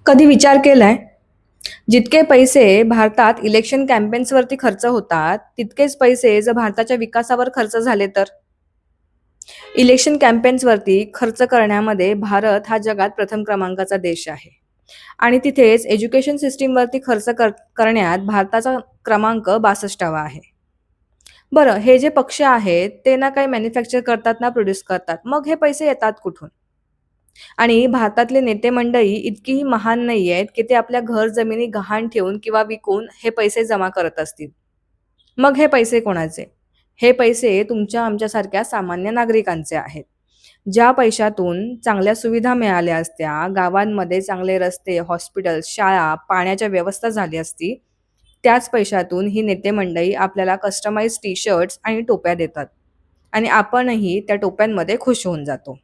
कधी विचार केलाय? जितके पैसे भारतात इलेक्शन कॅम्पेन्सवरती खर्च होतात, तितकेच पैसे जर भारताच्या विकासावर खर्च झाले तर? इलेक्शन कॅम्पेन्सवरती खर्च करण्यामध्ये भारत हा जगात प्रथम क्रमांकाचा देश आहे. आणि तिथेच एज्युकेशन सिस्टीमवरती खर्च करण्यात भारताचा क्रमांक 62वा आहे. बरं, हे जे पक्ष आहेत, ते ना काही मॅन्युफॅक्चर करतात ना प्रोड्यूस करतात. मग हे पैसे येतात कुठून? आणि भारतातले नेते मंडळी इतकीही महान नाही आहेत, की ते आपल्या घर जमिनी गहाण ठेवून किंवा विकून हे पैसे जमा करत असतील. मग हे पैसे कोणाचे? हे पैसे तुमच्या आमच्यासारख्या सामान्य नागरिकांचे आहेत. ज्या पैशातून चांगल्या सुविधा मिळाल्या असत्या, गावांमध्ये चांगले रस्ते, हॉस्पिटल्स, शाळा, पाण्याच्या व्यवस्था झाली असती, त्याच पैशातून ही नेते मंडळी आपल्याला कस्टमाइज्ड टी-शर्ट्स आणि टोप्या देतात आणि आपणही त्या टोप्यांमध्ये खुश होऊन जातो.